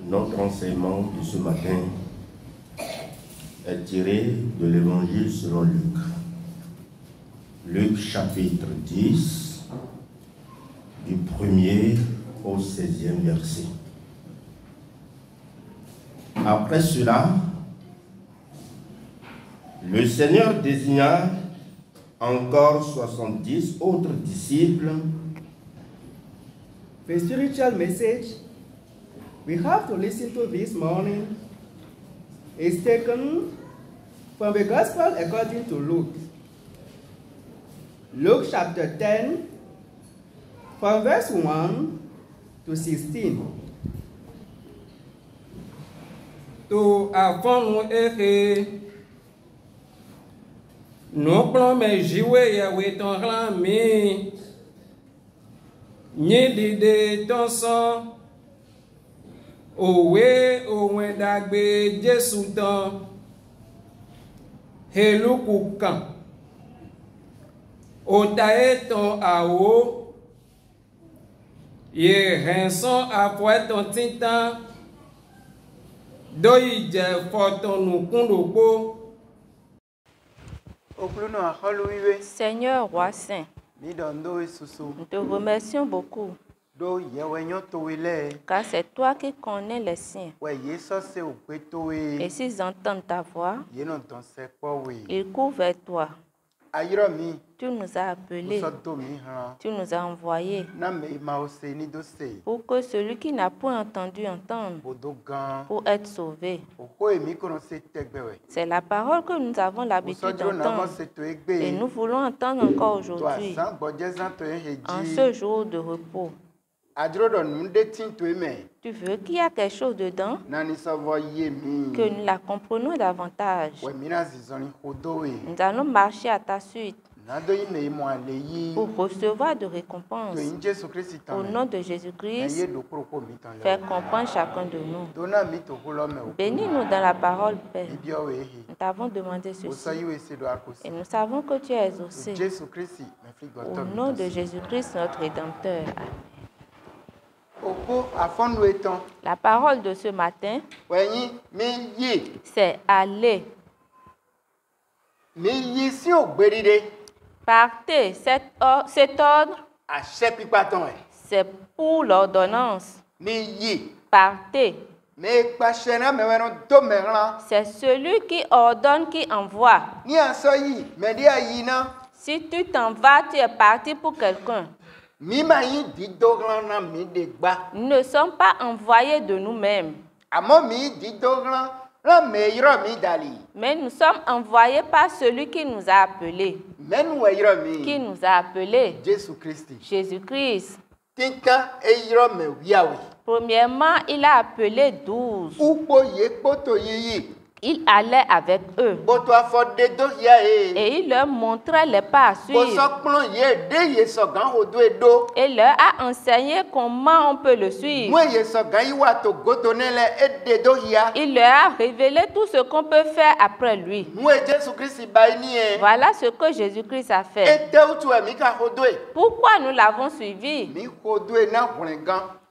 Notre enseignement de ce matin est tiré de l'Évangile selon Luc. Luc chapitre 10, du 1er au 16e verset. Après cela, le Seigneur désigna encore 70 autres disciples. The spiritual message we have to listen to this morning is taken from the Gospel according to Luke. Luke chapter 10, from verse 1 to 16. To afon no plan me jiwe ya we ton rami ni de ton son owe owen dagbe Jesu tan heluku kan o ta eton awo ye renson apoi ton tintan do ije foton nu kundopo. Seigneur roi saint, nous te remercions beaucoup, car c'est toi qui connais les siens. Et s'ils entendent ta voix, ils courent vers toi. Tu nous as appelés, tu nous as envoyés pour que celui qui n'a point entendu entende, pour être sauvé. C'est la parole que nous avons l'habitude d'entendre et nous voulons entendre encore aujourd'hui, en ce jour de repos. Tu veux qu'il y ait quelque chose dedans, que nous la comprenons davantage. Nous allons marcher à ta suite pour recevoir de récompenses. Au nom de Jésus-Christ, fais comprendre chacun de nous. Bénis-nous dans la parole, Père. Nous t'avons demandé ceci et nous savons que tu as exaucé. Au nom de Jésus-Christ, notre Rédempteur. La parole de ce matin, c'est aller. Partez, cet ordre, c'est pour l'ordonnance. Partez. C'est celui qui ordonne qui envoie. Si tu t'en vas, tu es parti pour quelqu'un. Nous ne sommes pas envoyés de nous-mêmes. Mais nous sommes envoyés par celui qui nous a appelés. Qui nous a appelés? Jésus-Christ. Premièrement, il a appelé 12. Il allait avec eux. Et il leur montrait les pas à suivre. Et leur a enseigné comment on peut le suivre. Il leur a révélé tout ce qu'on peut faire après lui. Voilà ce que Jésus-Christ a fait. Pourquoi nous l'avons suivi?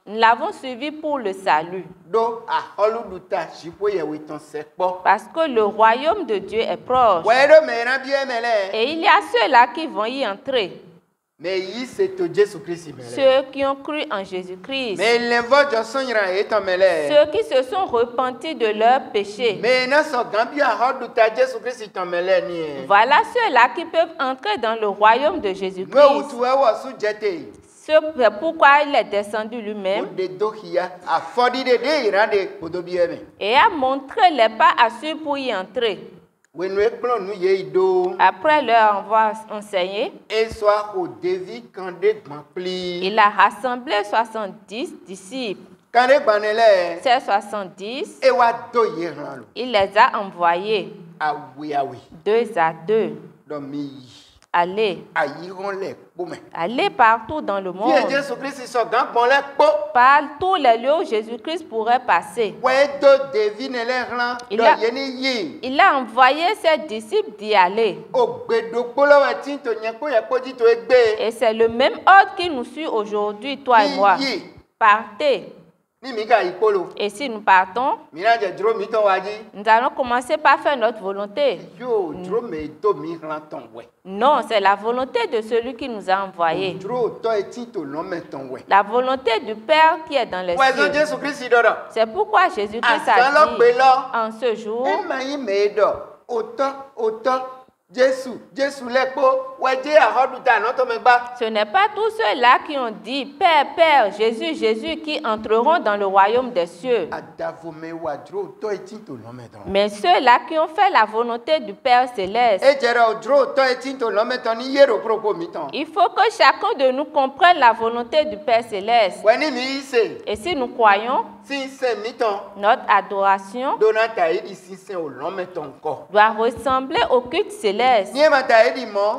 Nous l'avons suivi pour le salut. Parce que le royaume de Dieu est proche. Et il y a ceux-là qui vont y entrer. Ceux qui ont cru en Jésus-Christ. Ceux qui se sont repentis de leurs péchés. Voilà ceux-là qui peuvent entrer dans le royaume de Jésus-Christ. C'est pourquoi il est descendu lui-même et a montré les pas à suivre pour y entrer. Après leur avoir enseigné, il a rassemblé 70 disciples. Ces 70, il les a envoyés 2 à 2. Allez partout dans le monde. Par tous les lieux où Jésus-Christ pourrait passer. Il a envoyé ses disciples d'y aller. Et c'est le même ordre qui nous suit aujourd'hui, toi et moi. Partez. Et si nous partons, nous allons commencer par faire notre volonté. Non, c'est la volonté de celui qui nous a envoyés. La volonté du Père qui est dans les cieux. C'est pourquoi Jésus-Christ a dit en ce jour, ce n'est pas tous ceux-là qui ont dit Père, Père, Jésus, Jésus qui entreront dans le royaume des cieux. Mais ceux-là qui ont fait la volonté du Père céleste. Il faut que chacun de nous comprenne la volonté du Père céleste. Et si nous croyons, notre adoration doit ressembler au culte céleste.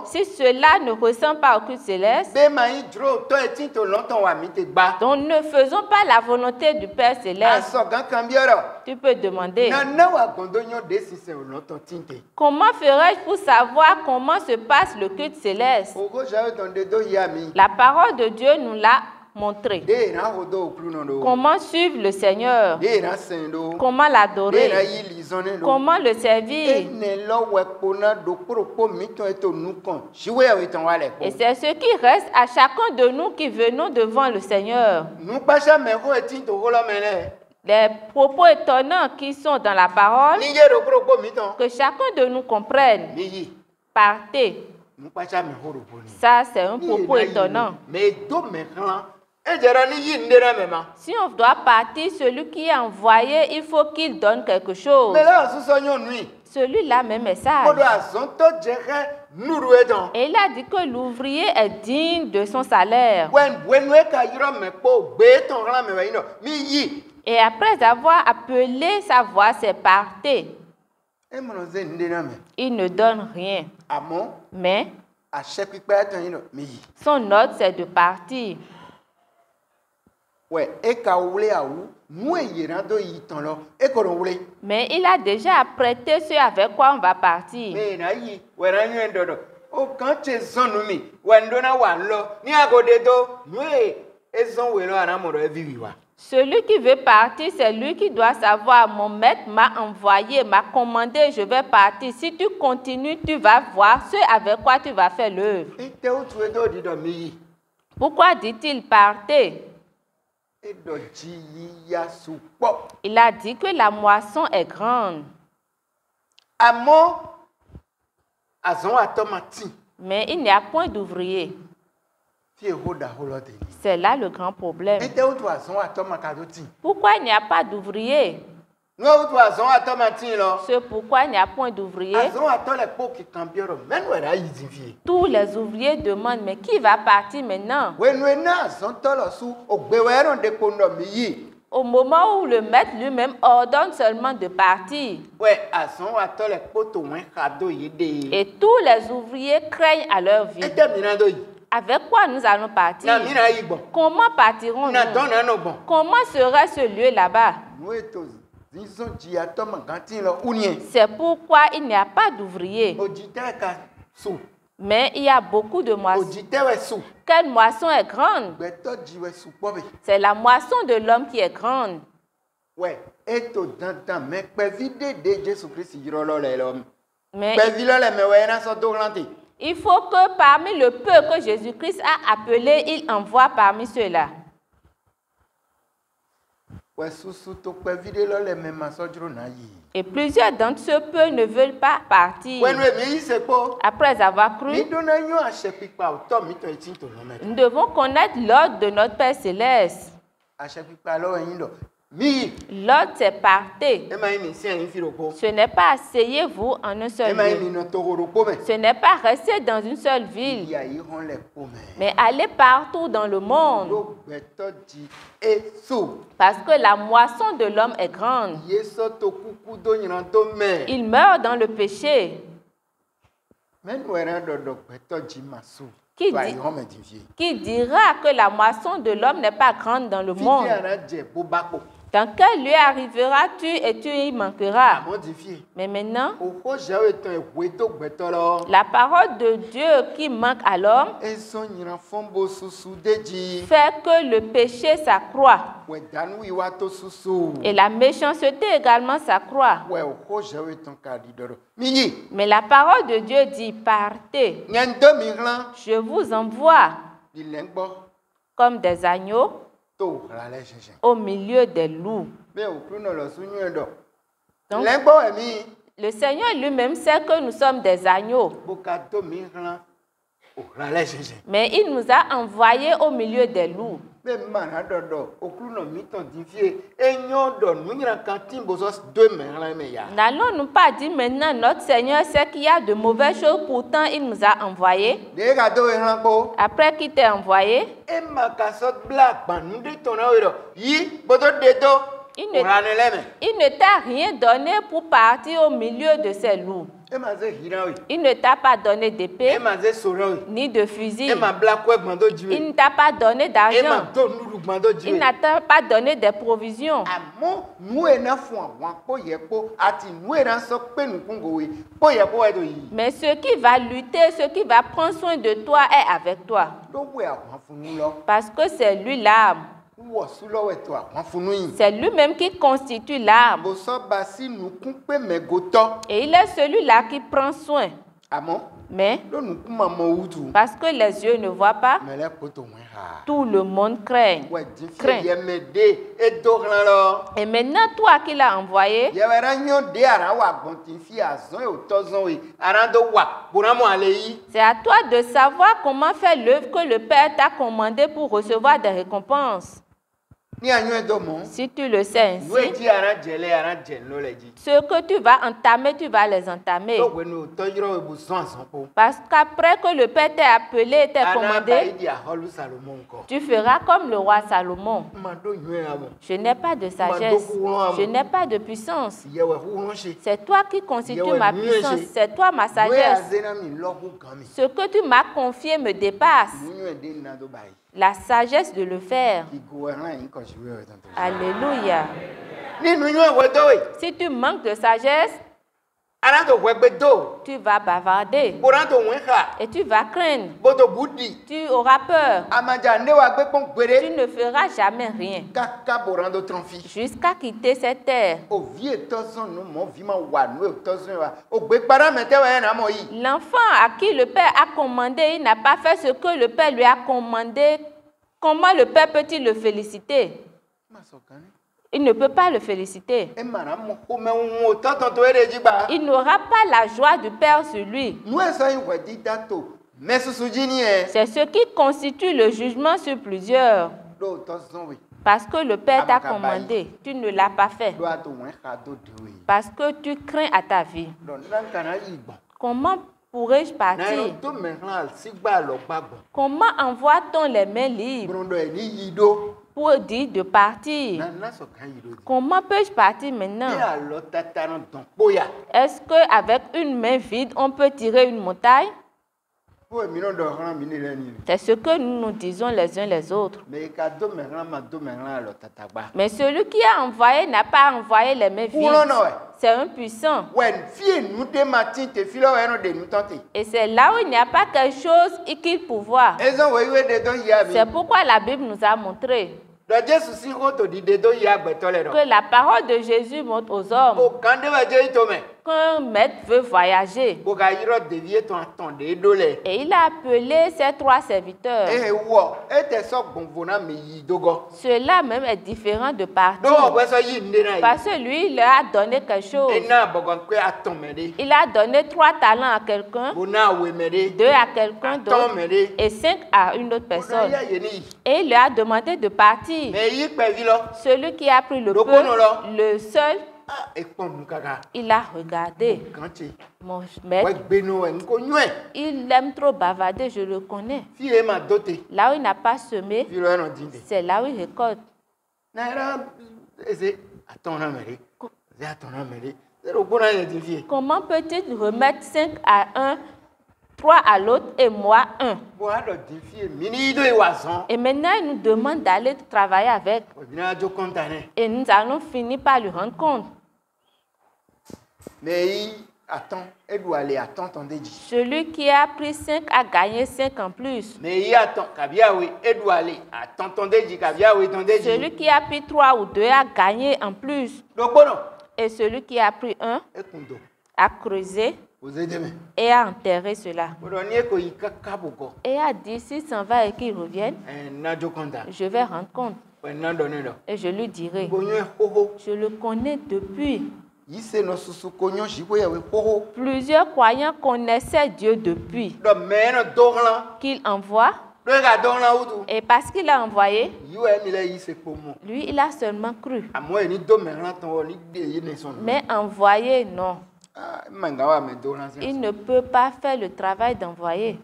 Si cela ne ressemble pas au culte céleste, donc ne faisons pas la volonté du Père céleste. Tu peux demander, comment ferais-je pour savoir comment se passe le culte céleste? La parole de Dieu nous l'a montré. Comment suivre le Seigneur? Comment l'adorer? Comment le servir? Et c'est ce qui reste à chacun de nous qui venons devant le Seigneur. Les propos étonnants qui sont dans la parole, que chacun de nous comprenne. Partez. Ça, c'est un propos étonnant. Si on doit partir, celui qui est envoyé, il faut qu'il donne quelque chose. Celui-là même est sage. Et il a dit que l'ouvrier est digne de son salaire. Et après avoir appelé sa voix, c'est partir. Il ne donne rien. Mais son ordre, c'est de partir. Mais il a déjà apprêté ce avec quoi on va partir. Celui qui veut partir, c'est lui qui doit savoir, mon maître m'a envoyé, m'a commandé, je vais partir. Si tu continues, tu vas voir ce avec quoi tu vas faire l'œuvre. Pourquoi dit-il partez? Il a dit que la moisson est grande. Mais il n'y a point d'ouvriers. C'est là le grand problème. Pourquoi il n'y a pas d'ouvriers? C'est pourquoi il n'y a point d'ouvriers. Tous les ouvriers demandent, mais qui va partir maintenant? Au moment où le maître lui-même ordonne seulement de partir. Et tous les ouvriers craignent à leur vie. Avec quoi nous allons partir? Comment partirons-nous? Comment serait ce lieu là-bas? C'est pourquoi il n'y a pas d'ouvriers. Mais il y a beaucoup de moissons. Quelle moisson est grande? C'est la moisson de l'homme qui est grande. Mais il faut que parmi le peu que Jésus-Christ a appelé, il envoie parmi ceux-là. Et plusieurs d'entre ceux peu ne veulent pas partir. Après avoir cru, nous devons connaître l'ordre de notre Père Céleste. L'ordre, c'est partez. Ce n'est pas asseyez-vous en un seul lieu. Ce n'est pas rester dans une seule ville. Mais aller partout dans le monde. Parce que la moisson de l'homme est grande. Il meurt dans le péché. Qui dira que la moisson de l'homme n'est pas grande dans le monde? Dans quel lieu arriveras-tu et tu y manqueras? Mais maintenant, la parole de Dieu qui manque à l'homme fait que le péché s'accroît. Et la méchanceté également s'accroît. Mais la parole de Dieu dit, partez. Je vous envoie comme des agneaux au milieu des loups. Donc, le Seigneur lui-même sait que nous sommes des agneaux. Mais il nous a envoyés au milieu des loups. N'allons-nous pas dire maintenant notre Seigneur sait qu'il y a de mauvaises choses, pourtant il nous a envoyés. Après qu'il t'ait envoyé, il ne t'a rien donné pour partir au milieu de ces loups. Il ne t'a pas donné d'épée, ni de fusil. Il ne t'a pas donné d'argent. Il ne t'a pas donné des provisions. Mais ce qui va lutter, ce qui va prendre soin de toi est avec toi. Parce que c'est lui l'arme. C'est lui-même qui constitue l'arme. Et il est celui-là qui prend soin. Mais, parce que les yeux ne voient pas, tout le monde craint. Et maintenant, toi qui l'as envoyé, c'est à toi de savoir comment faire l'œuvre que le Père t'a commandé pour recevoir des récompenses. Si tu le sais ainsi, ce que tu vas entamer, tu vas les entamer. Parce qu'après que le Père t'ait appelé et t'ait commandé, tu feras comme le roi Salomon. Je n'ai pas de sagesse, je n'ai pas de puissance. C'est toi qui constitues ma puissance, c'est toi ma sagesse. Ce que tu m'as confié me dépasse. La sagesse de le faire. Alléluia. Si tu manques de sagesse, tu vas bavarder et tu vas craindre. Tu auras peur. Tu ne feras jamais rien jusqu'à quitter cette terre. L'enfant à qui le Père a commandé, il n'a pas fait ce que le Père lui a commandé. Comment le Père peut-il le féliciter? Il ne peut pas le féliciter. Il n'aura pas la joie du Père sur lui. C'est ce qui constitue le jugement sur plusieurs. Parce que le Père t'a commandé, tu ne l'as pas fait. Parce que tu crains à ta vie. Comment pourrais-je partir? Comment envoie-t-on les mains libres? pour dire de partir. Comment peux-je partir maintenant? Est-ce qu'avec une main vide, on peut tirer une montagne? C'est ce que nous nous disons les uns les autres. Mais celui qui a envoyé n'a pas envoyé les mains vides. C'est un puissant. Et c'est là où il n'y a pas quelque chose qu'il pouvoir. C'est pourquoi la Bible nous a montré que la parole de Jésus montre aux hommes qu'un maître veut voyager. Et il a appelé ses 3 serviteurs. Cela même est différent de partir. Parce que lui, il leur a donné quelque chose. Il a donné 3 talents à quelqu'un, 2 à quelqu'un d'autre et 5 à une autre personne. Et il leur a demandé de partir. Celui qui a pris le peu, le seul, il a regardé. Mon maître, il aime trop bavarder, je le connais. Là où il n'a pas semé, c'est là où il récolte. Comment peut-il remettre 5 à 1, 3 à l'autre et moi 1? Et maintenant, il nous demande d'aller travailler avec. Et nous allons finir par lui rendre compte. Celui qui a pris 5 a gagné 5 en plus. Celui qui a pris 3 ou 2 a gagné en plus. Et celui qui a pris 1 a creusé et a enterré cela. Et a dit, s'il s'en va et qu'il revienne, je vais rendre compte. Et je lui dirai, je le connais depuis. Plusieurs croyants connaissaient Dieu depuis qu'il envoie. Et parce qu'il a envoyé, lui, il a seulement cru. Mais envoyer, non. Il ne peut pas faire le travail d'envoyer.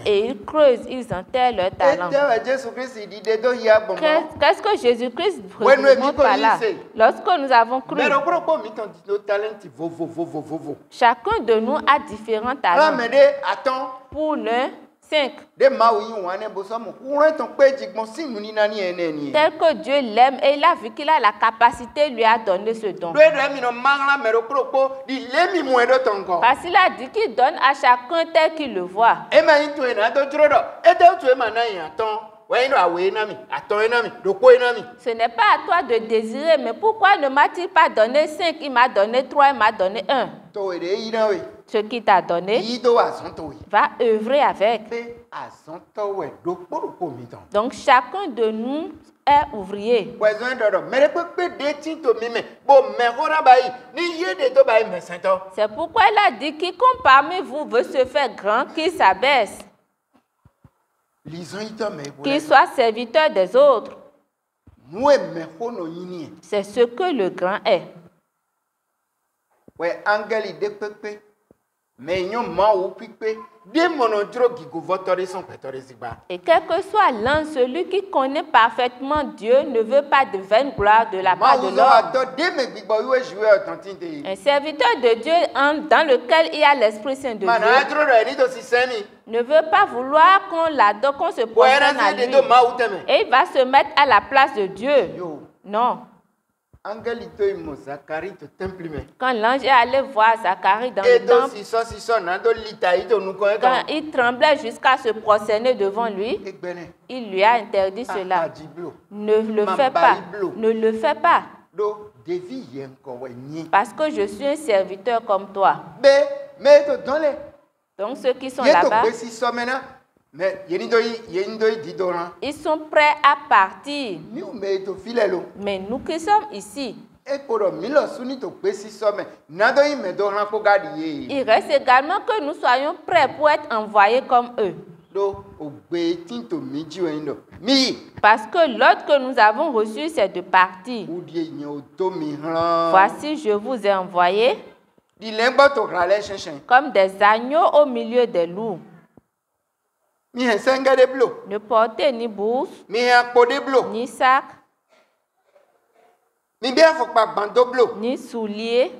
Et ils creusent, ils enterrent leur talent. Qu'est-ce que Jésus-Christ montre par là? Lorsque nous avons cru, chacun de nous a différents talents. Pour l'un, 5. Tel que Dieu l'aime et il a vu qu'il a la capacité, lui a donné ce don. Parce qu'il a dit qu'il donne à chacun tel qu'il le voit. Ce n'est pas à toi de désirer, mais pourquoi ne m'a-t-il pas donné 5? Il m'a donné 3, il m'a donné 1. Ce qu'il t'a donné, va œuvrer avec. Donc chacun de nous est ouvrier. C'est pourquoi il a dit, quiconque parmi vous veut se faire grand, qu'il s'abaisse. Qu'il soit serviteur des autres. C'est ce que le grand est. Et quel que soit l'un, celui qui connaît parfaitement Dieu ne veut pas de vaine gloire de la part de l'homme. Un serviteur de Dieu dans lequel il y a l'Esprit Saint de Dieu ne veut pas vouloir qu'on l'adore, qu'on se prosterne à lui. Et il va se mettre à la place de Dieu. Non. Quand l'ange est allé voir Zacharie dans le temple, quand il tremblait jusqu'à se prosterner devant lui, il lui a interdit cela. Ne le fais pas. Ne le fais pas. Parce que je suis un serviteur comme toi. Donc ceux qui sont là-bas, ils sont prêts à partir. Mais nous qui sommes ici, il reste également que nous soyons prêts pour être envoyés comme eux. Parce que l'ordre que nous avons reçu, c'est de partir. Voici, je vous ai envoyés comme des agneaux au milieu des loups. Ne portez ni bourse, ni sac, ni souliers.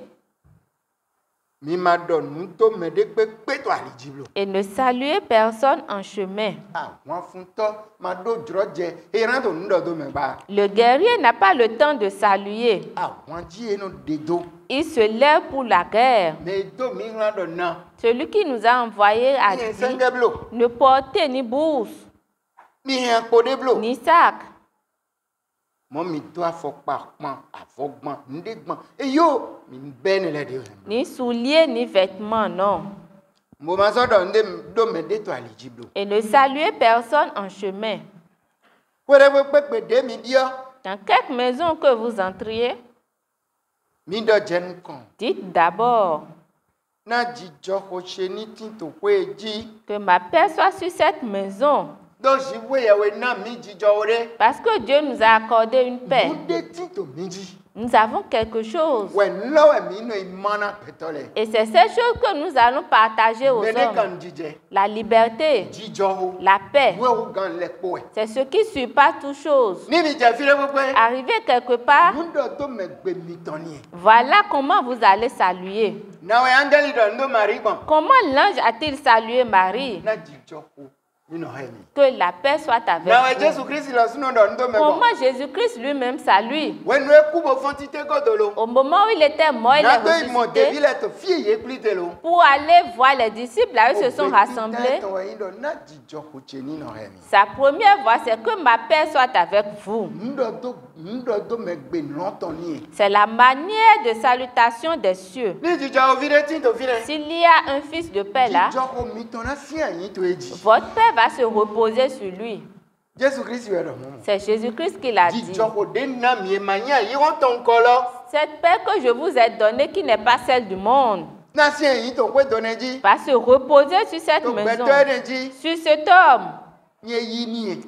Et ne saluez personne en chemin. Le guerrier n'a pas le temps de saluer. Il se lève pour la guerre. Celui qui nous a envoyés a dit, ne portez ni bourse, ni sac. Ni souliers, ni vêtements, non. Et ne saluez personne en chemin. Dans quelque maison que vous entriez, dites d'abord que ma paix soit sur cette maison. Parce que Dieu nous a accordé une paix. Nous avons quelque chose. Et c'est cette chose que nous allons partager aux hommes. La liberté, la paix. C'est ce qui surpasse toute chose. Arrivé quelque part, voilà comment vous allez saluer. Comment l'ange a-t-il salué Marie? Que la paix soit avec vous. Comment Jésus-Christ lui-même salue? Au moment où il était mort, il est ressuscité. Pour aller voir les disciples, là où ils se sont rassemblés. Sa première voix, c'est que ma paix soit avec vous. C'est la manière de salutation des cieux. S'il y a un fils de paix là, votre paix va se reposer sur lui. C'est Jésus-Christ qui l'a dit. Cette paix que je vous ai donnée, qui n'est pas celle du monde, va se reposer sur cette maison, sur cet homme.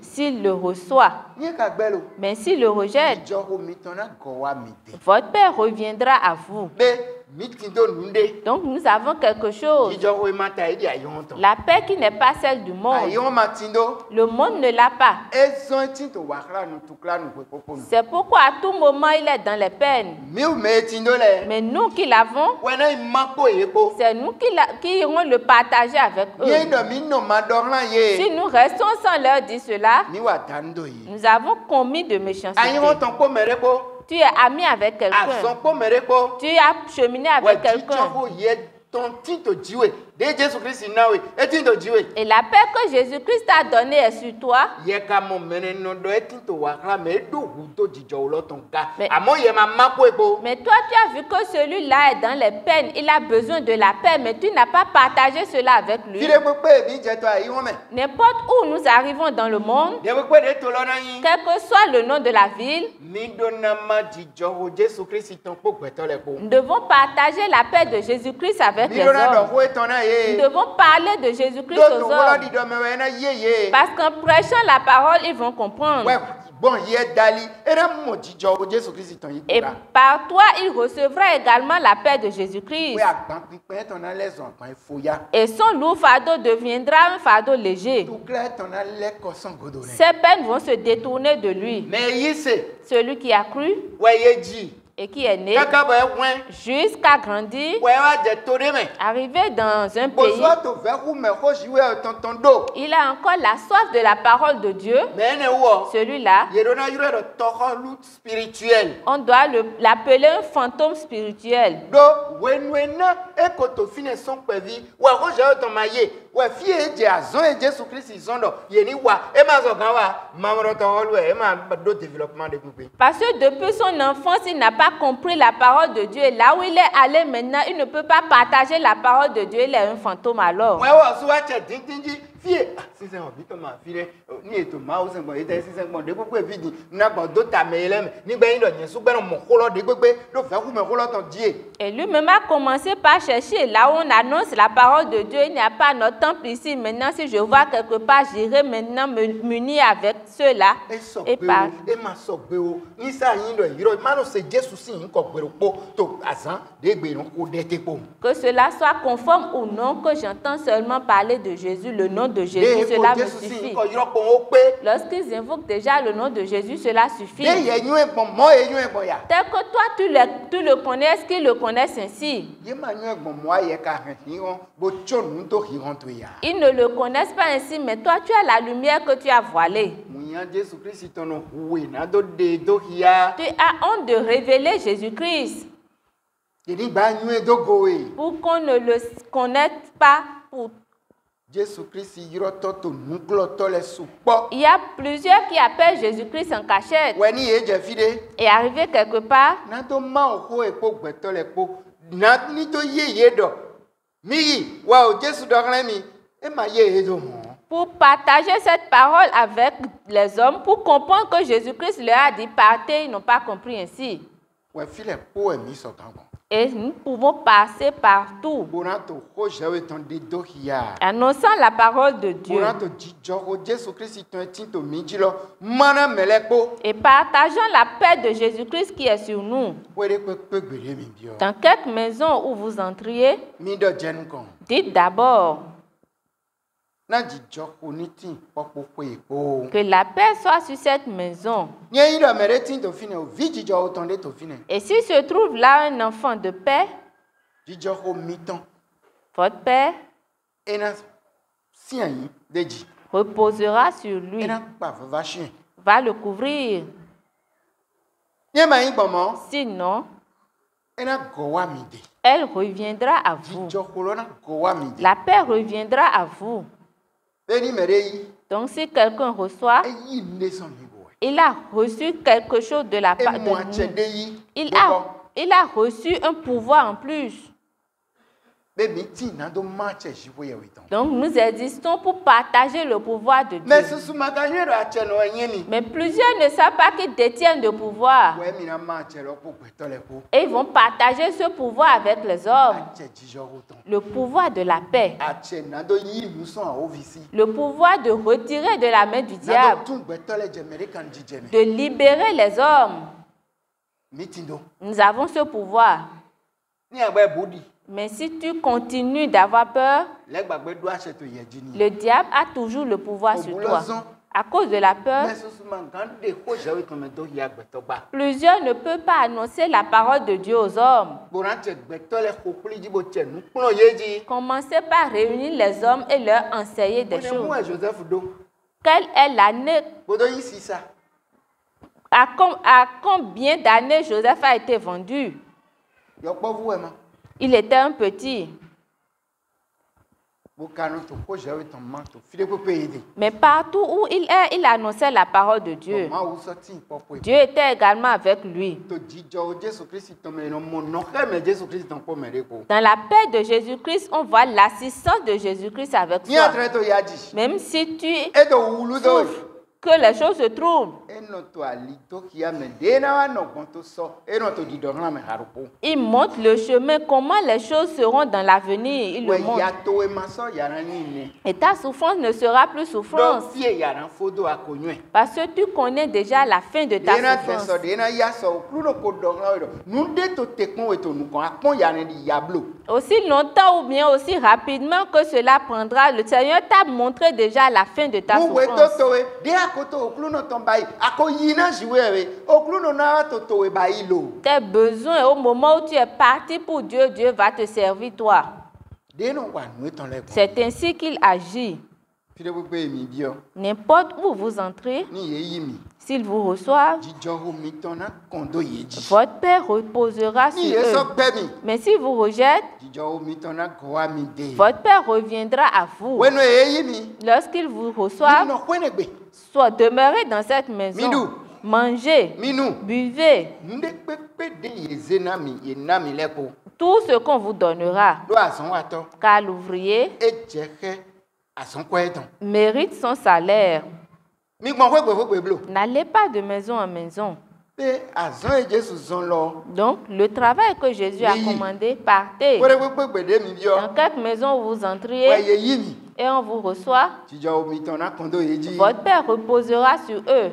S'il le reçoit, mais s'il le rejette, votre paix reviendra à vous. Donc nous avons quelque chose. La paix qui n'est pas celle du monde. Le monde ne l'a pas. C'est pourquoi à tout moment il est dans les peines. Mais nous qui l'avons, c'est nous qui irons le partager avec eux. Si nous restons sans leur dire cela, nous avons commis de méchanceté. Tu es ami avec quelqu'un. Tu as cheminé avec quelqu'un. Et la paix que Jésus-Christ t'a donnée est sur toi. Mais toi, tu as vu que celui-là est dans les peines. Il a besoin de la paix, mais tu n'as pas partagé cela avec lui. N'importe où nous arrivons dans le monde, quel que soit le nom de la ville, nous devons partager la paix de Jésus-Christ avec les hommes. Nous devons parler de Jésus-Christ aux hommes. Parce qu'en prêchant la parole, ils vont comprendre. Et par toi, il recevra également la paix de Jésus-Christ. Et son lourd fardeau deviendra un fardeau léger. Ces peines vont se détourner de lui. Celui qui a cru et qui est né jusqu'à grandir, arrivé dans un pays, il a encore la soif de la parole de Dieu. Celui-là, on doit l'appeler un fantôme spirituel. Parce que depuis son enfance, il n'a pas compris la parole de Dieu. Et là où il est allé maintenant, il ne peut pas partager la parole de Dieu. Il est un fantôme alors. Et lui-même a commencé par chercher. Là où on annonce la parole de Dieu, il n'y a pas notre temple ici. Maintenant, si je vois quelque part, j'irai maintenant me munir avec ceux-là. Et pas. Que cela soit conforme ou non, que j'entends seulement parler de Jésus, le nom de Jésus, cela me suffit. Lorsqu'ils invoquent déjà le nom de Jésus, cela suffit. Tel que toi, tu le connais, est-ce qu'ils le connaissent ainsi? Ils ne le connaissent pas ainsi, mais toi, tu as la lumière que tu as voilée. Tu as honte de révéler Jésus-Christ. Pour qu'on ne le connaisse pas. Il y a plusieurs qui appellent Jésus-Christ en cachette. Et arrivé quelque part, pour partager cette parole avec les hommes, pour comprendre que Jésus-Christ leur a dit partez, ils n'ont pas compris ainsi. Et nous pouvons passer partout, annonçant la parole de Dieu et partageant la paix de Jésus-Christ qui est sur nous. Dans quelque maison où vous entriez, dites d'abord que la paix soit sur cette maison. Et s'il se trouve là un enfant de paix, votre Père reposera sur lui, va le couvrir. Sinon, elle reviendra à vous. La paix reviendra à vous. Donc si quelqu'un reçoit, il a reçu quelque chose de la part de nous. Il a reçu un pouvoir en plus. Donc nous existons pour partager le pouvoir de Dieu. Mais plusieurs ne savent pas qu'ils détiennent le pouvoir. Et ils vont partager ce pouvoir avec les hommes. Le pouvoir de la paix. Le pouvoir de retirer de la main du diable. De libérer les hommes. Nous avons ce pouvoir. Mais si tu continues d'avoir peur, le diable a toujours le pouvoir sur toi. À cause de la peur, plusieurs ne peuvent pas annoncer la parole de Dieu aux hommes. Commencez par réunir les hommes et leur enseigner des choses. Quelle est l'année? À combien d'années Joseph a été vendu? Il était un petit. Mais partout où il est, il annonçait la parole de Dieu. Dieu était également avec lui. Dans la paix de Jésus-Christ, on voit l'assistance de Jésus-Christ avec toi. Même si tu souffres, que les choses se troublent. Il montre le chemin, comment les choses seront dans l'avenir. Il le montre. Et ta souffrance ne sera plus souffrance. Parce que tu connais déjà la fin de ta souffrance. Aussi longtemps ou bien aussi rapidement que cela prendra, le Seigneur t'a montré déjà la fin de ta souffrance. Tes besoins, au moment où tu es parti pour Dieu, Dieu va te servir toi. C'est ainsi qu'il agit. N'importe où vous entrez, s'il vous reçoit, votre Père reposera sur eux. Mais s'il vous rejette, votre Père reviendra à vous. Lorsqu'il vous reçoit, soit demeurez dans cette maison, mangez, buvez, tout ce qu'on vous donnera, car l'ouvrier mérite son salaire. N'allez pas de maison en maison. Donc, le travail que Jésus a commandé, partez. Dans quelque maison où vous entriez, et on vous reçoit, votre Père reposera sur eux.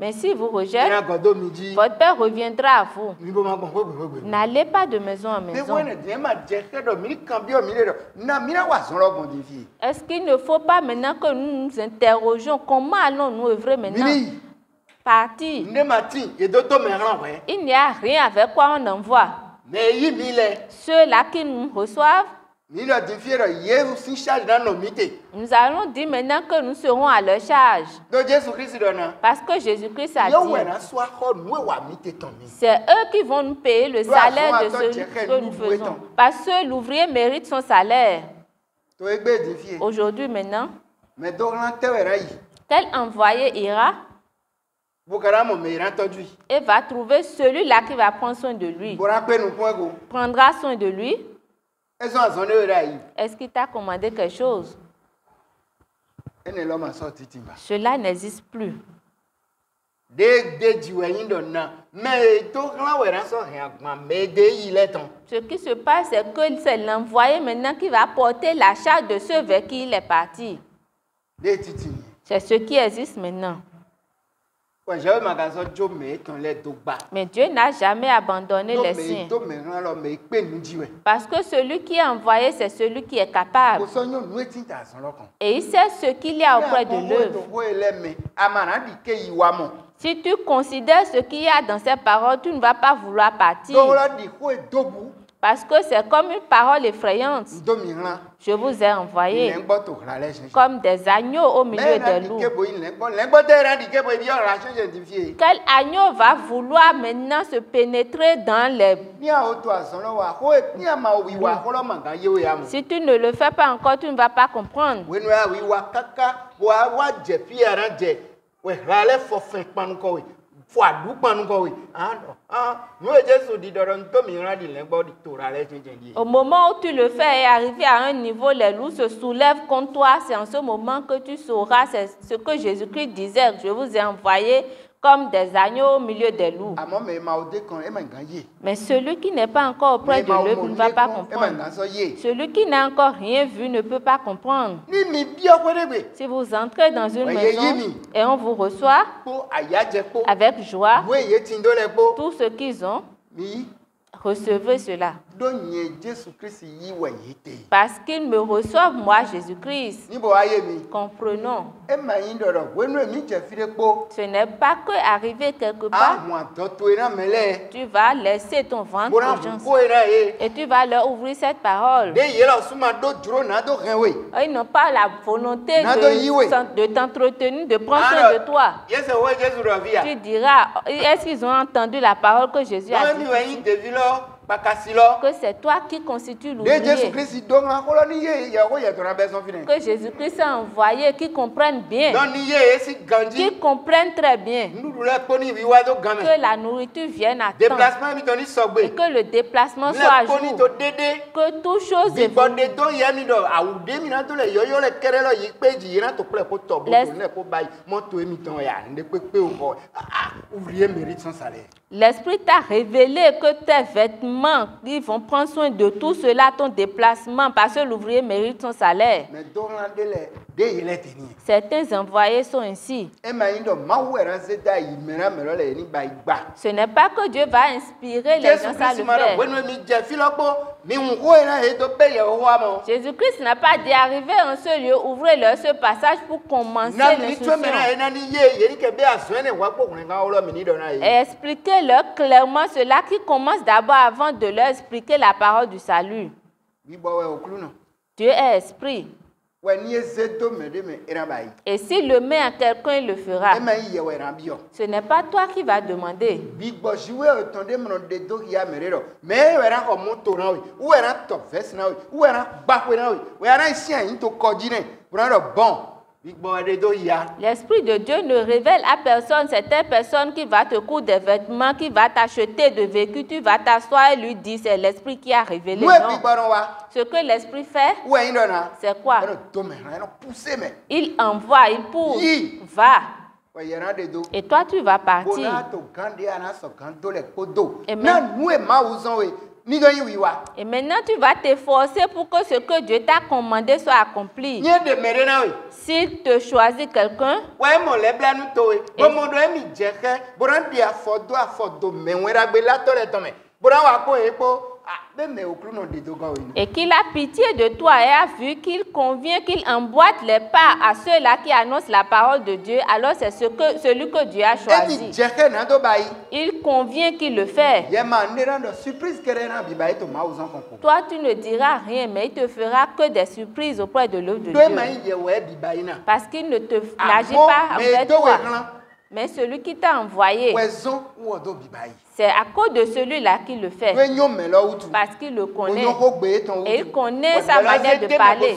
Mais si vous rejetez, votre Père reviendra à vous. N'allez pas de maison en maison. Est-ce qu'il ne faut pas maintenant que nous nous interrogions comment allons-nous œuvrer maintenant? Parti. Il n'y a rien avec quoi on envoie. Ceux-là qui nous reçoivent, nous allons dire maintenant que nous serons à leur charge. Parce que Jésus-Christ a dit, c'est eux qui vont nous payer le salaire de ce que nous faisons. Parce que l'ouvrier mérite son salaire. Aujourd'hui maintenant, tel envoyé ira et va trouver celui-là qui va prendre soin de lui. Prendra soin de lui. Est-ce qu'il t'a commandé quelque chose? Cela n'existe plus. Ce qui se passe, c'est que c'est l'envoyé maintenant qui va porter la charge de ceux vers qui il est parti. C'est ce qui existe maintenant. Mais Dieu n'a jamais abandonné les siens. Parce que celui qui est envoyé, c'est celui qui est capable. Et il sait ce qu'il y a auprès de l'œuvre. Si tu considères ce qu'il y a dans ces paroles, tu ne vas pas vouloir partir. Parce que c'est comme une parole effrayante. Je vous ai envoyé comme des agneaux au milieu des loups. Quel agneau va vouloir maintenant se pénétrer dans les... Si tu ne le fais pas encore, tu ne vas pas comprendre. Au moment où tu le fais et arrivé à un niveau, les loups se soulèvent contre toi. C'est en ce moment que tu sauras, c'est ce que Jésus-Christ disait. Je vous ai envoyé comme des agneaux au milieu des loups. Mais celui qui n'est pas encore auprès de l'œuvre ne va pas comprendre. Celui qui n'a encore rien vu ne peut pas comprendre. Si vous entrez dans une maison et on vous reçoit avec joie, tout ce qu'ils ont, recevez cela. Parce qu'ils me reçoivent, moi, Jésus-Christ. Comprenons. Ce n'est pas que arriver quelque part, tu vas laisser ton ventre aux gens et tu vas leur ouvrir cette parole. Ils n'ont pas la volonté de t'entretenir, de prendre soin de toi. Tu diras, est-ce qu'ils ont entendu la parole que Jésus a dit? Que c'est toi qui constitue l'ouvrier. Que Jésus-Christ a envoyé, qui comprennent bien, qui comprennent très bien que la nourriture vienne à temps et que le déplacement soit à jour, que toute chose évolue. L'Esprit t'a révélé que tes vêtements, ils vont prendre soin de tout cela, ton déplacement, parce que l'ouvrier mérite son salaire. Certains envoyés sont ainsi. Ce n'est pas que Dieu va inspirer les gens à le faire. Jésus-Christ n'a pas dit arriver en ce lieu, ouvrez-leur ce passage pour commencer l'instruction. Et expliquez-leur clairement cela qui commence d'abord avant de leur expliquer la parole du salut. Dieu est esprit. Et s'il le met à quelqu'un, il le fera. Ce n'est pas toi qui vas demander. L'Esprit de Dieu ne révèle à personne, c'est telle personne qui va te coudre des vêtements, qui va t'acheter de vécu, tu vas t'asseoir et lui dire c'est l'Esprit qui a révélé. Non. Ce que l'Esprit fait, c'est quoi? Il envoie, il pousse, va. Et toi, tu vas partir. Et même, Et maintenant, tu vas t'efforcer pour que ce que Dieu t'a commandé soit accompli. S'il te choisit quelqu'un, et qu'il a pitié de toi et a vu qu'il convient qu'il emboîte les pas à ceux-là qui annoncent la parole de Dieu, alors c'est celui que Dieu a choisi. Il convient qu'il le fait. Toi, tu ne diras rien, mais il te fera que des surprises auprès de l'œuvre de Dieu. Parce qu'il ne te n'agit pas envers toi. Mais celui qui t'a envoyé, c'est à cause de celui-là qu'il le fait. Parce qu'il le connaît. Et il connaît sa manière de parler.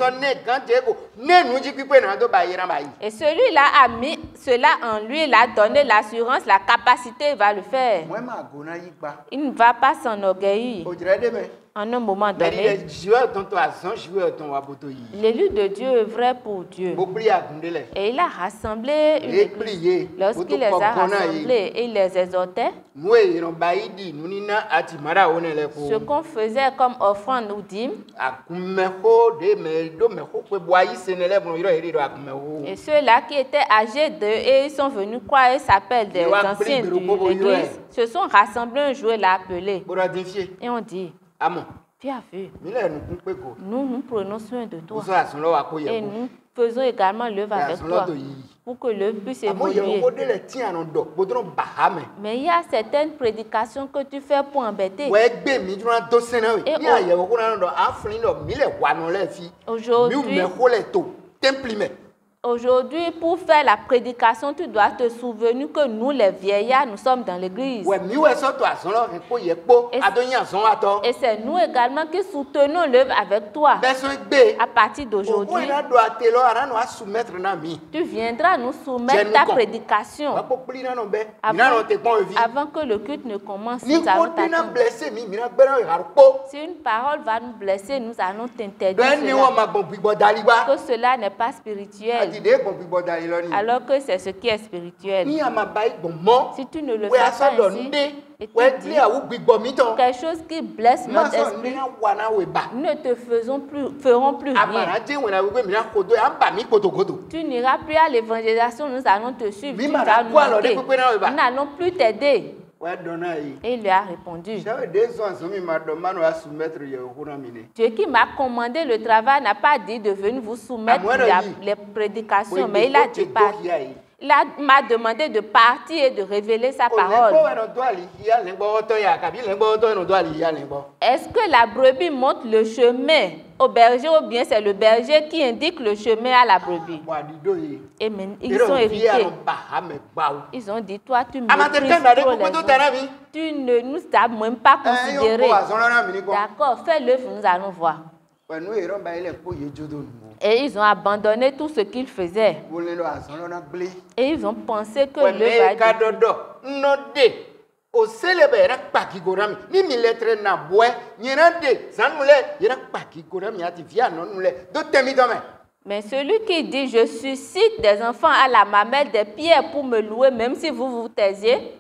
Et celui-là a mis cela en lui, il a donné l'assurance, la capacité, il va le faire. Il ne va pas s'enorgueillir. En un moment donné, l'élu de Dieu est vrai pour Dieu. Et il a rassemblé une église. Lorsqu'il les a rassemblés, il les exhortait. Ce qu'on faisait comme offrande ou dîme. Et ceux-là qui étaient âgés et ils sont venus croire, ils s'appellent des anciens de l'église, se sont rassemblés un jour et l'a appelé. Et on dit, tu as vu, nous prenons soin de toi et nous faisons également l'œuvre avec toi pour que l'œuvre puisse évoluer. Mais il y a certaines prédications que tu fais pour embêter. Aujourd'hui, pour faire la prédication, tu dois te souvenir que nous, les vieillards, nous sommes dans l'église. Et c'est nous également qui soutenons l'œuvre avec toi. À partir d'aujourd'hui, tu viendras nous soumettre ta prédication. Avant que le culte ne commence, nous allons t'attendre. Si une parole va nous blesser, nous allons t'interdire que cela n'est pas spirituel. Alors que c'est ce qui est spirituel. Si tu ne le fais pas ainsi, et tu dis quelque chose qui blesse notre esprit, nous ne te ferons plus rien. Tu n'iras plus à l'évangélisation, nous allons te suivre. Tu vas nous manquer. Nous n'allons plus t'aider. Et il lui a répondu, Dieu qui m'a commandé le travail n'a pas dit de venir vous soumettre les prédications, mais il a dit il m'a demandé de partir et de révéler sa parole. Est-ce que la brebis montre le chemin au berger ou bien c'est le berger qui indique le chemin à la brebis? Et ils sont irrités. Ils ont dit, toi tu maîtrises trop les gens. Tu ne nous as même pas considéré. D'accord, fais-le, nous allons voir. Et ils ont abandonné tout ce qu'ils faisaient. Et ils ont pensé que le mais celui qui dit, je suscite des enfants à la mamelle des pierres pour me louer, même si vous vous taisiez.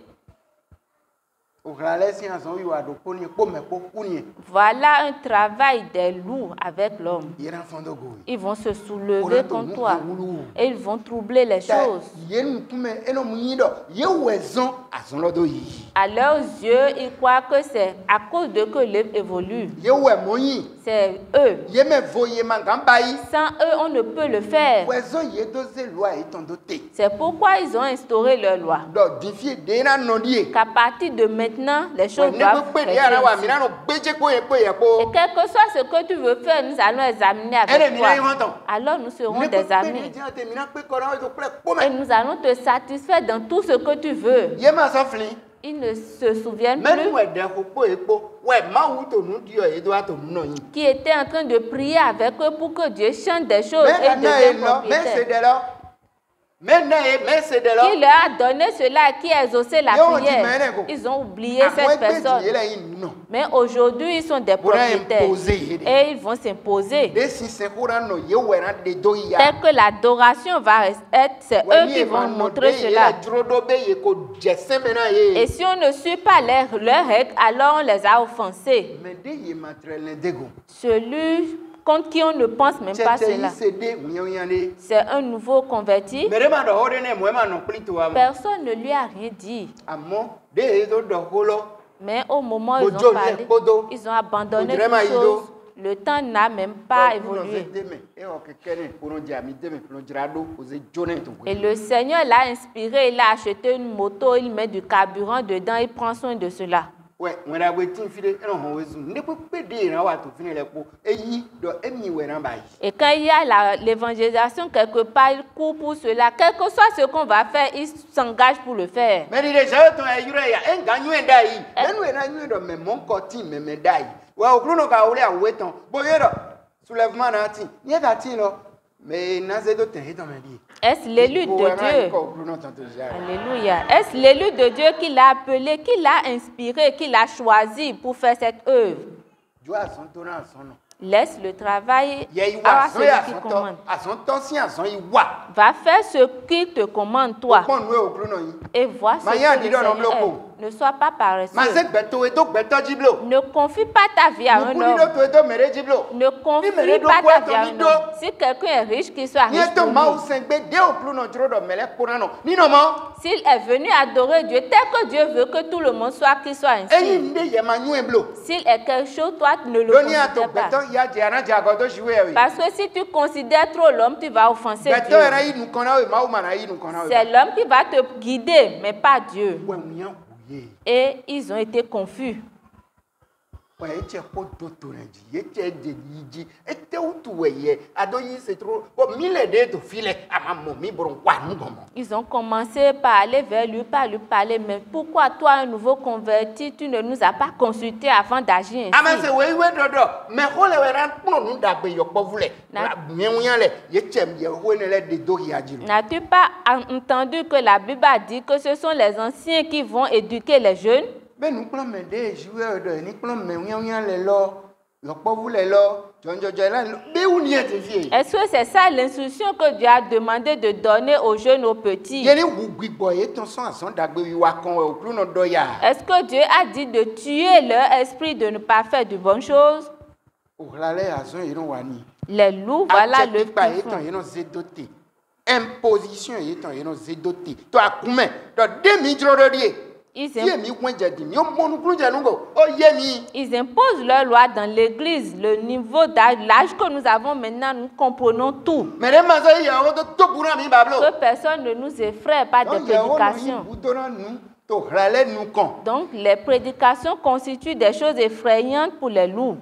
Voilà un travail des loups avec l'homme. Ils vont se soulever contre toi et ils vont troubler les choses. À leurs yeux, ils croient que c'est à cause de que l'œuvre évolue. C'est eux. Sans eux, on ne peut le faire. C'est pourquoi ils ont instauré leur loi. Qu'à partir de maintenant, les choses doivent être. Et quel que soit ce que tu veux faire, nous allons examiner avec toi. Alors nous serons des amis. Et nous allons te satisfaire dans tout ce que tu veux. Ils ne se souviennent plus qui était en train de prier avec eux pour que Dieu chante des choses et devienne propriétaire. Qui leur a donné cela, qui a exaucé la prière. Ils ont oublié cette personne. Mais aujourd'hui, ils sont des propriétaires. Et ils vont s'imposer. Tel que l'adoration va être, c'est eux qui vont montrer cela. Et si on ne suit pas leurs règles, alors on les a offensés. Celui contre qui on ne pense même pas cela. C'est un nouveau converti. Personne ne lui a rien dit. Mais au moment où ils ont parlé, ils ont abandonné toutes choses. Le temps n'a même pas évolué. Et le Seigneur l'a inspiré, il a acheté une moto, il met du carburant dedans, il prend soin de cela. Et quand il y a l'évangélisation quelque part, il court pour cela. Quel que soit ce qu'on va faire, il s'engage pour le faire. Est-ce l'élu de Dieu? Alléluia. Est-ce l'élu de Dieu qui l'a appelé, qui l'a inspiré, qui l'a choisi pour faire cette œuvre? Laisse le travail à celui qui commande. Va faire ce qu'il te commande, toi. Et vois ce que le Seigneur est. Ne sois pas paresseux. Ne confie pas ta vie à un homme. Ne confie pas ta vie à un homme. Si quelqu'un est riche, qu'il soit riche pour lui. S'il est venu adorer Dieu, tel que Dieu veut que tout le monde soit, qu'il soit ainsi. S'il est quelque chose, toi, ne le considère pas. Parce que si tu considères trop l'homme, tu vas offenser Dieu. C'est l'homme qui va te guider, mais pas Dieu. Et ils ont été confus. Ils ont commencé par aller vers lui, par lui parler. Mais pourquoi toi, un nouveau converti, tu ne nous as pas consulté avant d'agir ainsi? N'as-tu pas entendu que la Bible a dit que ce sont les anciens qui vont éduquer les jeunes? Est-ce que c'est ça l'instruction que Dieu a demandé de donner aux jeunes, aux petits? Est-ce que Dieu a dit de tuer leur esprit, de ne pas faire de bonnes choses? Les loups, voilà le qu'ils font. Imposition ils imposent leur loi dans l'église. Le niveau d'âge, l'âge que nous avons maintenant, nous comprenons tout. Que personne ne nous effraie par des prédications. Donc les prédications constituent des choses effrayantes pour les loups.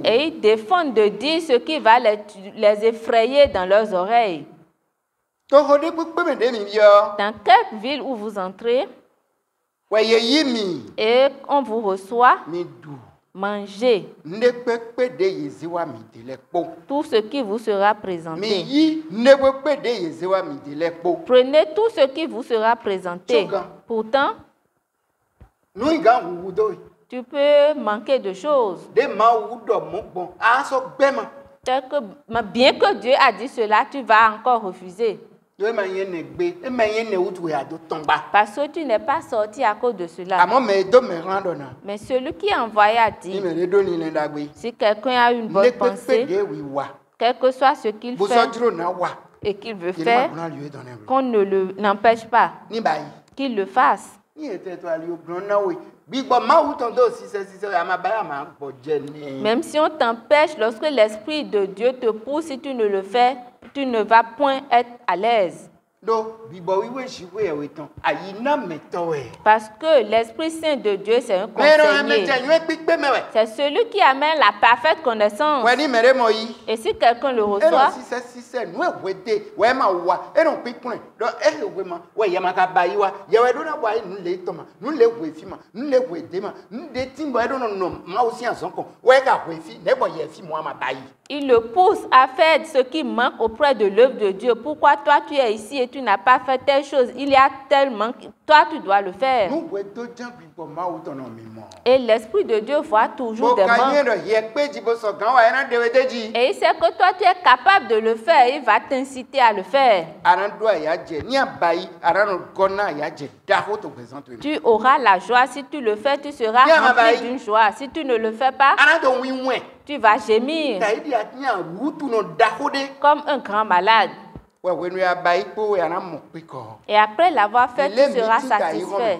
Et ils défendent de dire ce qui va les effrayer dans leurs oreilles. Dans quelle ville où vous entrez et on vous reçoit, mangez tout ce qui vous sera présenté. Prenez tout ce qui vous sera présenté. Pourtant, tu peux manquer de choses. Bien que Dieu a dit cela, tu vas encore refuser. Parce que tu n'es pas sorti à cause de cela. Mais celui qui a envoyé a dit, si quelqu'un a une bonne pensée, quel que soit ce qu'il fait et qu'il veut faire, qu'on ne l'empêche pas, qu'il le fasse. Même si on t'empêche, lorsque l'Esprit de Dieu te pousse, si tu ne le fais, tu ne vas point être à l'aise. Parce que l'Esprit Saint de Dieu, c'est un conseiller. C'est celui qui amène la parfaite connaissance. Et si quelqu'un le reçoit, Il le pousse à faire ce qui manque auprès de l'œuvre de Dieu. Pourquoi toi tu es ici et tu n'as pas fait telle chose? Il y a tel manque, toi tu dois le faire. Et l'Esprit de Dieu voit toujours des manques. Et il sait que toi tu es capable de le faire. Il va t'inciter à le faire. Tu auras la joie. Si tu le fais, tu seras rempli d'une joie. Si tu ne le fais pas, tu vas gémir comme un grand malade. Et après l'avoir fait, tu seras satisfait.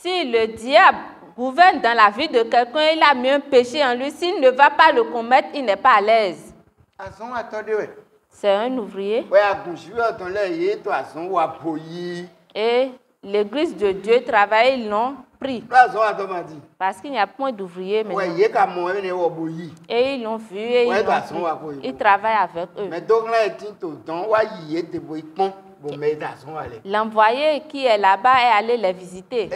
Si le diable gouverne dans la vie de quelqu'un, il a mis un péché en lui. S'il ne va pas le commettre, il n'est pas à l'aise. C'est un ouvrier. Et l'église de Dieu travaille, ils l'ont pris. Parce qu'il n'y a point d'ouvriers maintenant. Et ils l'ont vu et ils travaillent avec eux. L'envoyé qui est là-bas est allé les visiter.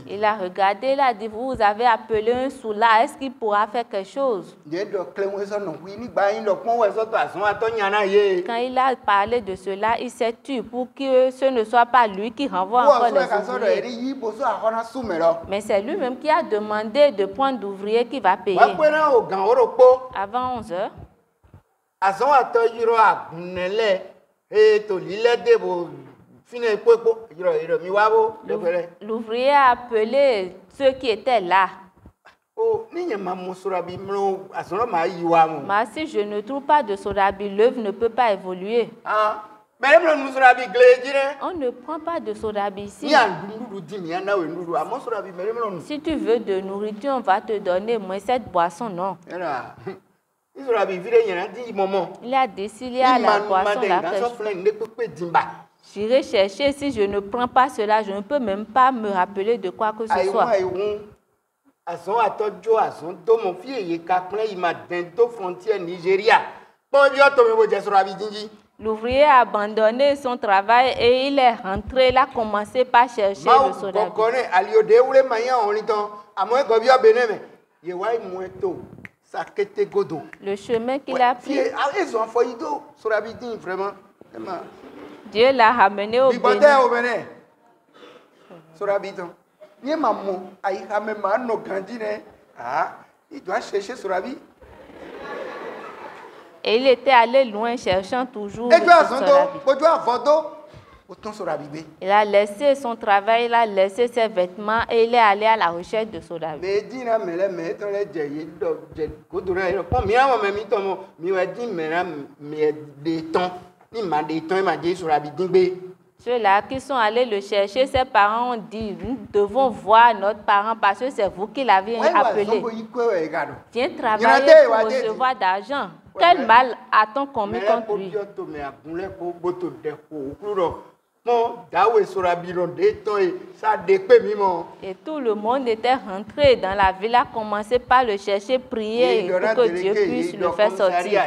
Il a regardé, il a dit, vous avez appelé un soula, est-ce qu'il pourra faire quelque chose? Quand il a parlé de cela, il s'est tué pour que ce ne soit pas lui qui renvoie encore les ouvriers. Mais c'est lui-même qui a demandé de prendre d'ouvriers qui va payer. Avant 11 heures. L'ouvrier a appelé ceux qui étaient là. Mais si je ne trouve pas de sorabi, l'œuvre ne peut pas évoluer. On ne prend pas de sorabi ici. Si tu veux de nourriture, on va te donner, mais cette boisson, non. Il a décidé à la boisson là. J'irai chercher, si je ne prends pas cela, je ne peux même pas me rappeler de quoi que ce soit. L'ouvrier a abandonné son travail et il est rentré, il a commencé par chercher le soda. Le chemin qu'il a pris, Dieu l'a ramené au Bénin. Et il était allé loin cherchant toujours le sorabi. Il a laissé son travail, il a laissé ses vêtements et il est allé à la recherche de sorabi. Ceux-là qui sont allés le chercher, ses parents ont dit, nous devons voir notre parent parce que c'est vous qui l'avez appelé. Viens travailler pour recevoir d'argent. Quel mal a-t-on commis contre lui? Et tout le monde était rentré dans la ville, a commencé par le chercher, prier pour que Dieu puisse le faire sortir.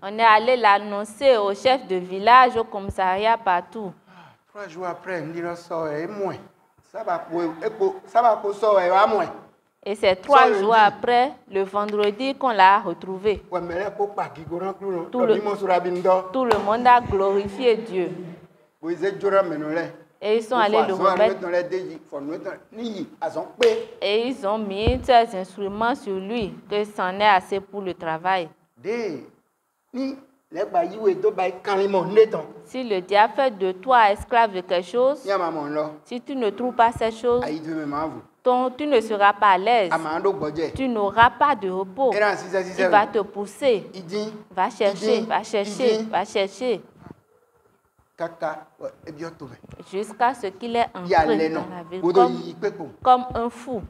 On est allé l'annoncer au chef de village, au commissariat, partout. 3 jours après, et c'est 3 jours après, le vendredi, qu'on l'a retrouvé. Tout le monde a glorifié Dieu. Et ils sont allés le remettre. Et ils ont mis ces instruments sur lui, que c'en est assez pour le travail. Si le diable fait de toi esclave de quelque chose, si tu ne trouves pas ces choses, tu ne seras pas à l'aise. Tu n'auras pas de repos. Il va te pousser. Va chercher, va chercher, va chercher. Jusqu'à ce qu'il est entré dans la ville comme un fou.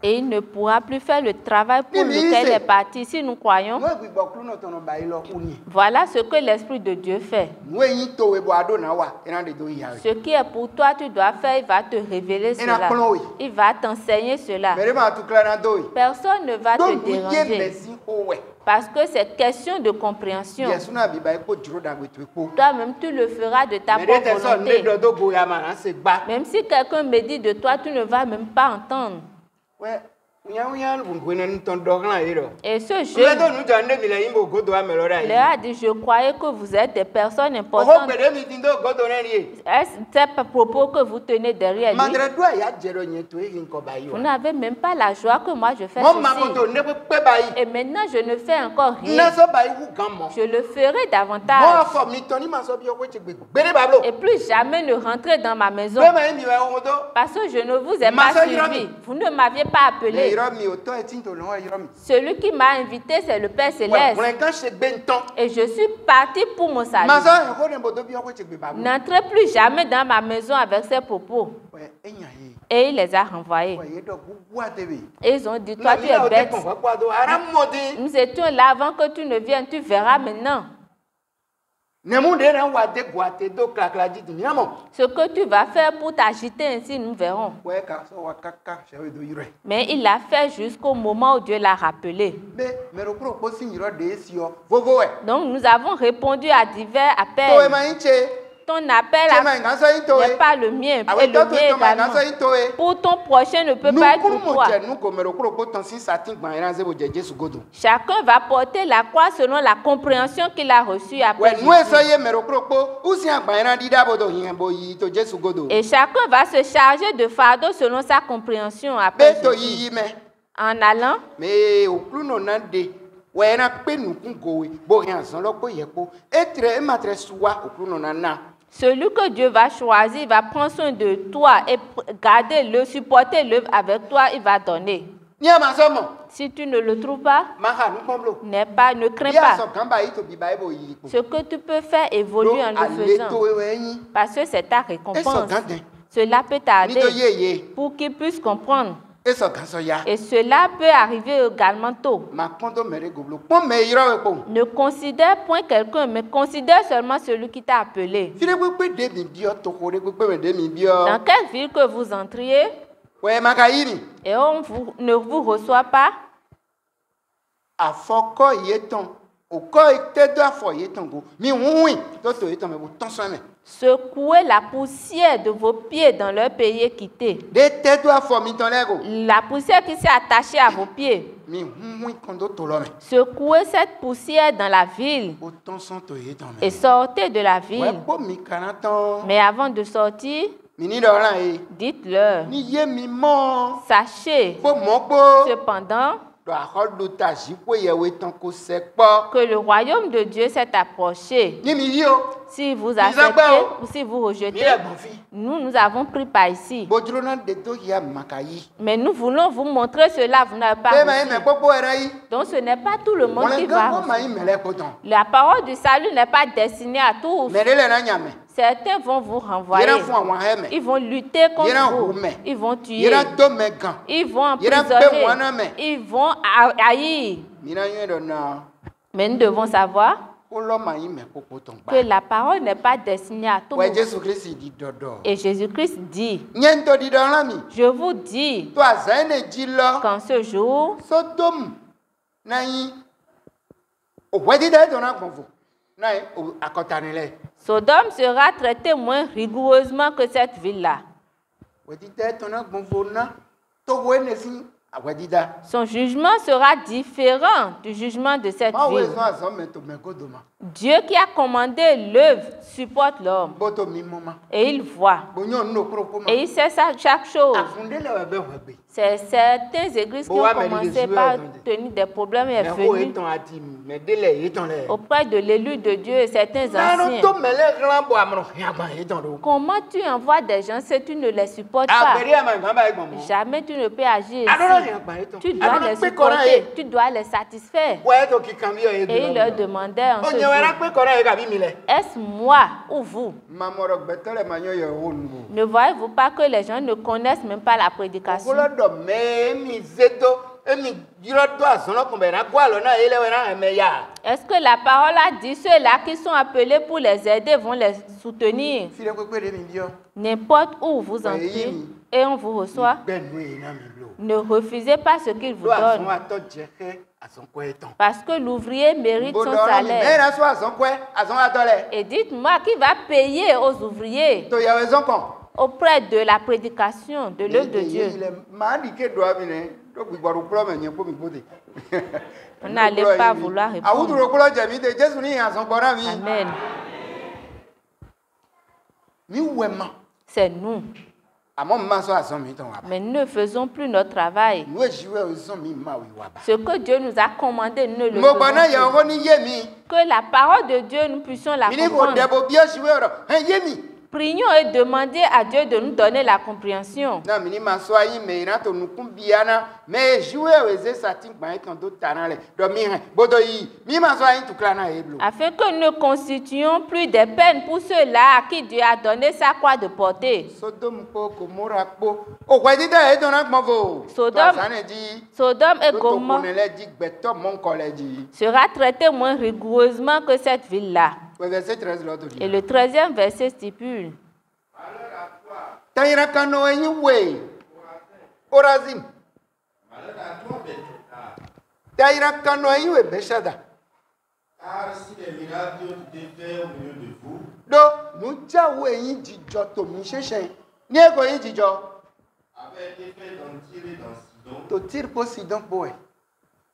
Et il ne pourra plus faire le travail pour lequel il est parti. Si nous croyons, voilà ce que l'Esprit de Dieu fait. Ce qui est pour toi, tu dois faire, il va te révéler cela. Il va t'enseigner cela. Personne ne va te déranger. Parce que c'est question de compréhension. Toi-même, tu le feras de ta propre volonté. Même si quelqu'un me dit de toi, tu ne vas même pas entendre. Et ce jeune leur a dit, je croyais que vous êtes des personnes importantes. Est-ce ces propos que vous tenez derrière lui? Vous n'avez même pas la joie que moi je fais ceci. Et maintenant je ne fais encore rien. Je le ferai davantage. Et plus jamais ne rentrez dans ma maison. Parce que je ne vous ai pas suivi. Vous ne m'aviez pas appelé. Celui qui m'a invité, c'est le Père Céleste. Et je suis parti pour mon salut. N'entrez plus jamais dans ma maison avec ces propos. Et il les a renvoyés. Et ils ont dit, toi tu es bête. Nous étions là avant que tu ne viennes, tu verras maintenant. Ce que tu vas faire pour t'agiter ainsi, nous verrons. Mais il l'a fait jusqu'au moment où Dieu l'a rappelé. Donc nous avons répondu à divers appels. Ton appel n'est pas le mien, et le mien également. Pour ton prochain ne peut pas être pour toi. Chacun va porter la croix selon la compréhension qu'il a reçue après Jésus. Et chacun va se charger de fardeau selon sa compréhension après Jésus. En allant, celui que Dieu va choisir va prendre soin de toi et garder-le, supporter-le avec toi, il va donner. Si tu ne le trouves pas, ne crains pas. Ce que tu peux faire évoluer en le faisant, parce que c'est ta récompense. Cela peut t'aider pour qu'il puisse comprendre. Et cela peut arriver également tôt. Ne considère point quelqu'un, mais considère seulement celui qui t'a appelé. Dans quelle ville que vous entriez et on ne vous reçoit pas, secouez la poussière de vos pieds dans leur pays quitté. La poussière qui s'est attachée à vos pieds. Secouez cette poussière dans la ville et sortez de la ville. Mais avant de sortir, dites-leur, sachez cependant que le royaume de Dieu s'est approché. Si vous acceptez ou si vous rejetez, nous avons pris par ici. Mais nous voulons vous montrer cela, vous n'avez pas reçu. Donc ce n'est pas tout le monde qui va. La parole du salut n'est pas destinée à tous. Certains vont vous renvoyer. Ils vont lutter contre vous. Ils vont tuer. Ils vont emprisonner. Ils vont haïr. Mais nous devons savoir que la parole n'est pas destinée à tous. Et Jésus-Christ dit, je vous dis qu'en ce jour, Sodome sera traité moins rigoureusement que cette ville-là. Son jugement sera différent du jugement de cette ville. Dieu qui a commandé l'œuvre supporte l'homme. Et il voit. Et il sait ça, chaque chose. C'est certaines églises qui ont commencé par tenir des problèmes et venus auprès de l'élu de Dieu et certains anciens. Comment tu envoies des gens si tu ne les supportes pas? Jamais tu ne peux agir ainsi. Tu dois les supporter, tu dois les satisfaire. Et il leur demandait en ce jour, est-ce moi ou vous? Ne voyez-vous pas que les gens ne connaissent même pas la prédication? Est-ce que la parole a dit ceux-là qui sont appelés pour les aider vont les soutenir? N'importe où vous entrez et on vous reçoit, ne refusez pas ce qu'il vous donne. Parce que l'ouvrier mérite son salaire. Et dites-moi qui va payer aux ouvriers auprès de la prédication de l'œuvre de Dieu. On n'allait pas vouloir répondre. Amen. C'est nous. Mais nous ne faisons plus notre travail. Ce que Dieu nous a commandé, nous ne le faisons plus. Que la parole de Dieu, nous puissions la comprendre. Prions et demandons à Dieu de nous donner la compréhension. Afin que nous ne constituions plus des peines pour ceux-là à qui Dieu a donné sa croix de portée. Sodome et Gomorrhe sera traité moins rigoureusement que cette ville-là. Et le 13e verset stipule. Car si les miracles ont été faits au milieu de vous, avait été fait dans Tyr et dans Sidon,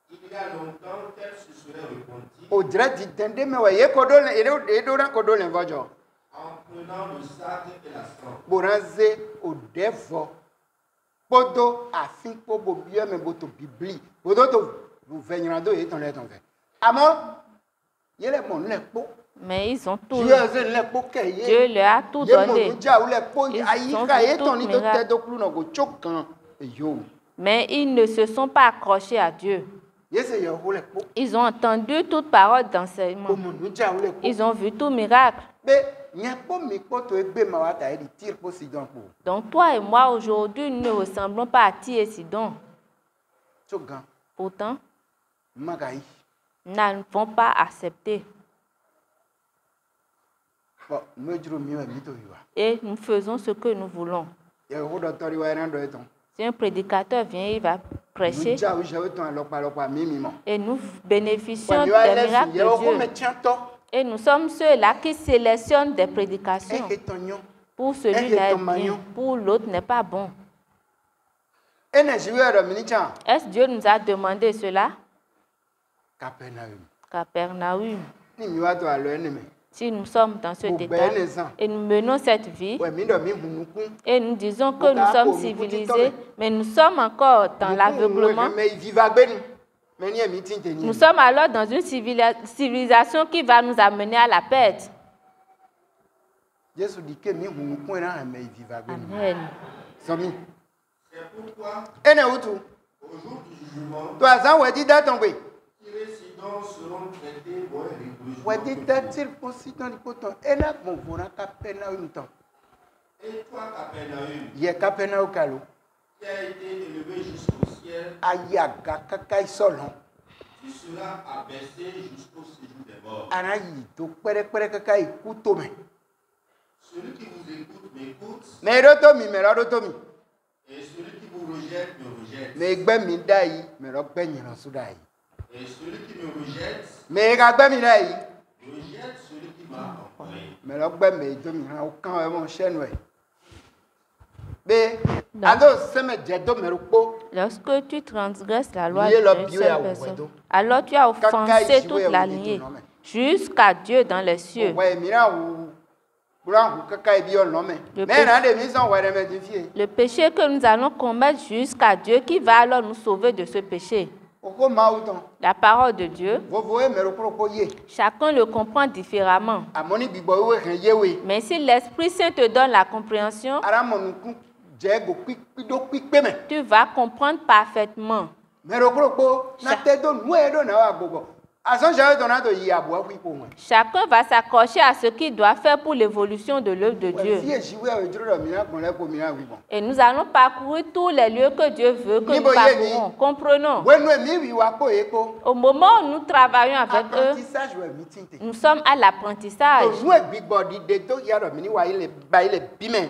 il y a longtemps qu'elle se serait repentie en prenant le sac et la cendre. Mais ils ont tout. Dieu leur a tout donné. Mais ils ne se sont pas accrochés à Dieu. Ils ont entendu toute parole d'enseignement. Ils ont vu tout miracle. Donc toi et moi aujourd'hui, nous ne ressemblons pas à Tyr et Sidon. Pourtant, nous n'avons pas accepté. Et nous faisons ce que nous voulons. Si un prédicateur vient, il va prêcher. Et nous bénéficions des miracles de Dieu. Et nous sommes ceux-là qui sélectionnent des prédications. Pour celui-là est bien, pour l'autre n'est pas bon. Est-ce que Dieu nous a demandé cela? Capernaum. Si nous sommes dans ce détail et nous menons cette vie et nous disons que nous sommes civilisés, mais nous sommes encore dans l'aveuglement, nous sommes alors dans une civilisation qui va nous amener à la perte. Amen. C'est pourquoi, au jour du jugement, Tyr et Sidon seront traités moins rigoureusement. Et toi, Capernaum, qui a été élevé jusqu'au ciel, tu seras abaissé jusqu'au séjour des morts. Celui qui vous écoute m'écoute, et celui qui vous rejette me rejette. Et celui qui me rejette, rejette celui qui m'a envoyé. Lorsque tu transgresses la loi d'une seule personne, alors tu as offensé toute la lignée, jusqu'à Dieu dans les cieux. Le péché que nous allons commettre jusqu'à Dieu, qui va alors nous sauver de ce péché? La parole de Dieu, chacun le comprend différemment. Mais si l'Esprit Saint te donne la compréhension, tu vas comprendre parfaitement. Chacun va s'accrocher à ce qu'il doit faire pour l'évolution de l'œuvre de Dieu. Et nous allons parcourir tous les lieux que Dieu veut que nous parcourons. Comprenons. Au moment où nous travaillons avec eux, nous sommes à l'apprentissage.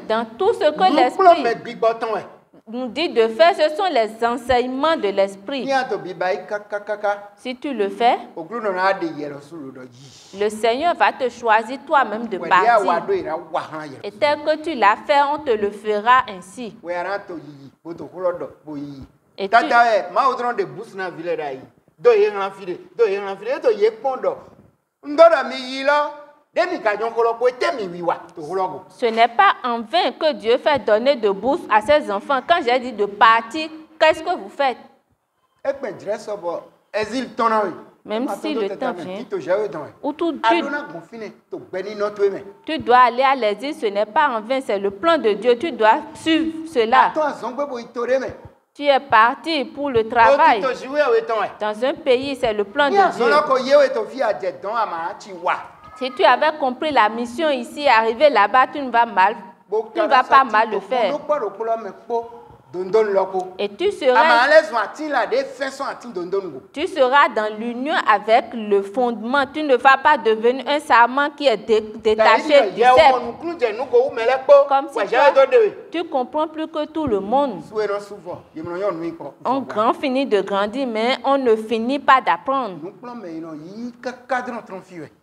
Dans tout ce que l'Esprit nous dit de faire, ce sont les enseignements de l'Esprit. Si tu le fais, le Seigneur va te choisir toi-même de partir. Et tel que tu l'as fait, on te le fera ainsi. Et ce n'est pas en vain que Dieu fait donner de bourse à ses enfants. Quand j'ai dit de partir, qu'est-ce que vous faites? Même si le temps vient, où tu dois aller à l'exil, ce n'est pas en vain, c'est le plan de Dieu. Tu dois suivre cela. Tu es parti pour le travail. Dans un pays, c'est le plan de Dieu. Si tu avais compris la mission ici, arriver là-bas, tu ne vas pas mal le faire. Et tu seras dans l'union avec le fondement. Tu ne vas pas devenir un sarment qui est détaché du cep. Comme si tu comprends plus que tout le monde. On finit de grandir, mais on ne finit pas d'apprendre.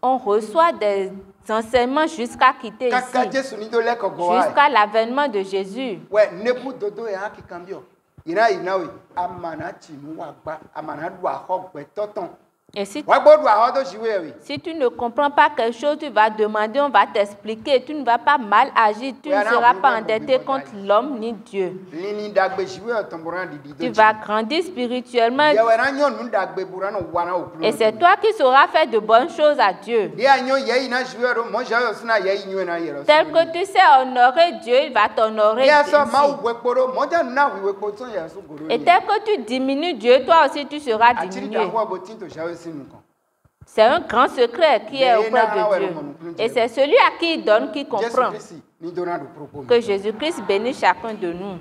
On reçoit des enseignements jusqu'à quitter ici, jusqu'à l'avènement de Jésus. Et si tu ne comprends pas quelque chose, tu vas demander, on va t'expliquer. Tu ne vas pas mal agir, tu ne seras pas endetté contre l'homme ni Dieu. Tu vas grandir spirituellement. Et c'est toi qui sauras faire de bonnes choses à Dieu. Tel que tu sais honorer Dieu, il va t'honorer. Et tel que tu diminues Dieu, toi aussi tu seras diminué. C'est un grand secret qui est auprès de Dieu. Et c'est celui à qui il donne qui comprend. Que Jésus-Christ bénisse chacun de nous.